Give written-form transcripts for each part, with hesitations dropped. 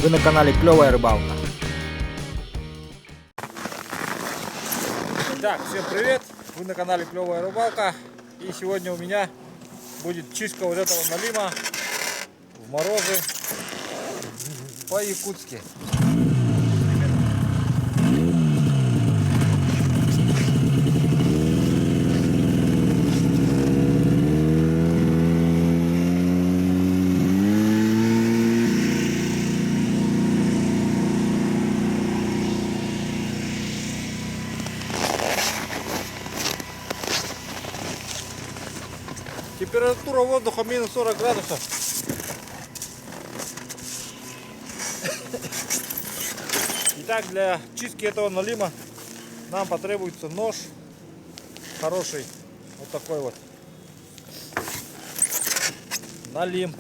Вы на канале Клевая Рыбалка. Итак, всем привет! Вы на канале Клевая Рыбалка. И сегодня у меня будет чистка вот этого налима в морозы по-якутски. Температура воздуха минус 40 градусов. Итак, для чистки этого налима нам потребуется нож хороший, вот такой вот. Налим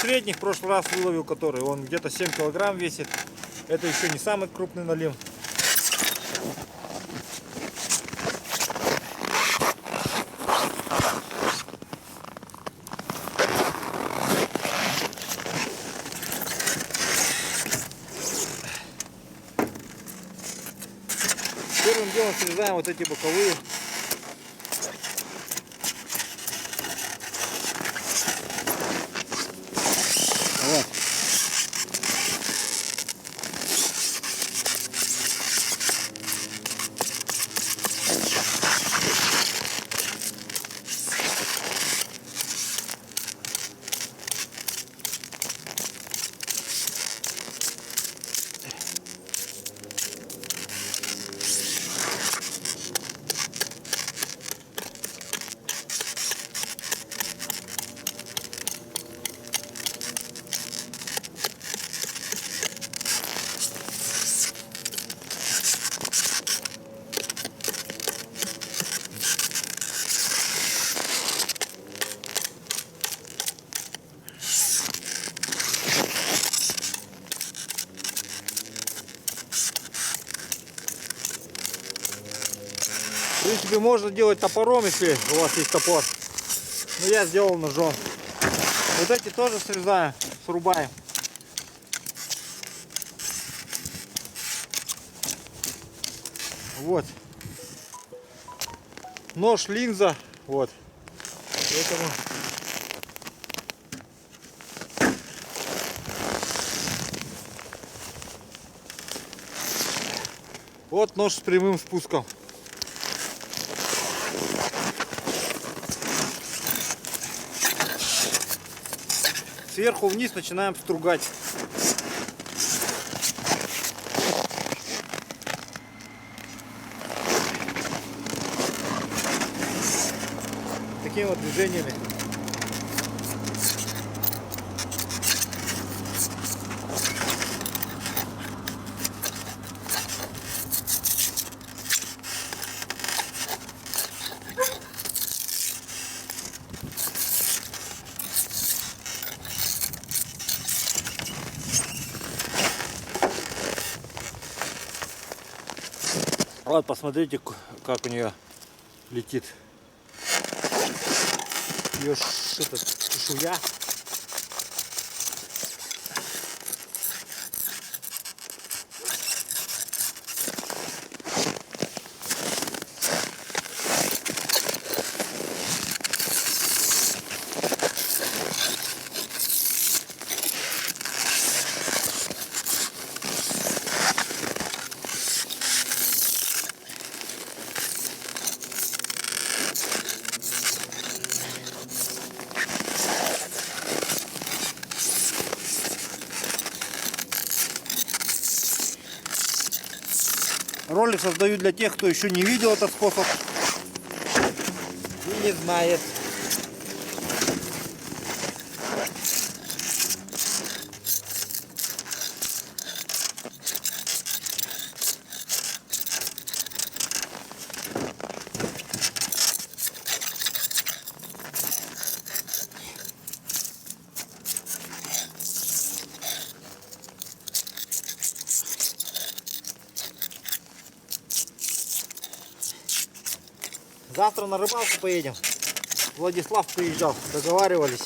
средних, в прошлый раз выловил, который он где-то 7 килограмм весит. Это еще не самый крупный налим. Первым делом срезаем вот эти боковые. Вот. В принципе, можно делать топором, если у вас есть топор. Но я сделал ножом. Вот эти тоже срезаем, срубаем. Вот. Нож, линза. Вот. Поэтому... Вот нож с прямым спуском. Сверху вниз начинаем стругать. Такими вот движениями. Вот, посмотрите, как у нее летит. Ее чешуя. Ролик создаю для тех, кто еще не видел этот способ и не знает. Завтра на рыбалку поедем. Владислав приезжал, договаривались.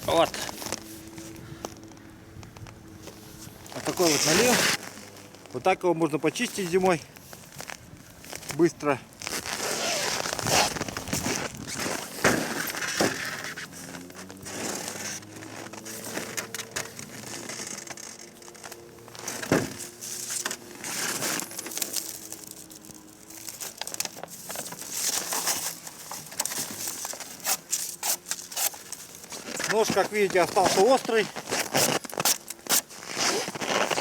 Вот. Вот такой вот налив. Вот так его можно почистить зимой. Быстро. Нож, как видите, остался острый.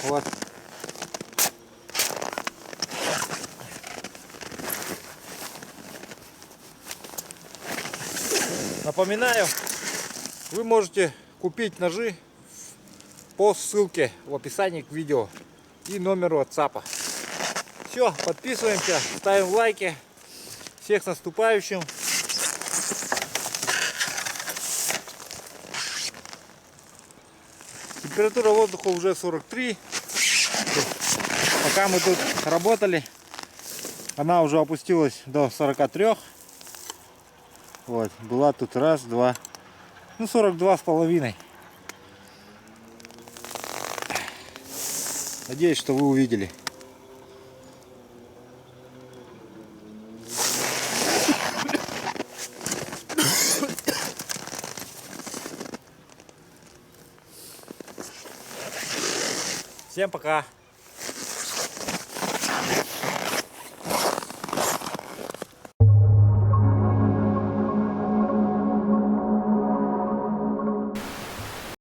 Вот. Напоминаю, вы можете купить ножи по ссылке в описании к видео и номеру WhatsApp. Все, подписываемся, ставим лайки. Всех с наступающим. Температура воздуха уже 43. Пока мы тут работали, она уже опустилась до 43. Вот, была тут раз, два, ну 42,5. Надеюсь, что вы увидели. Всем пока.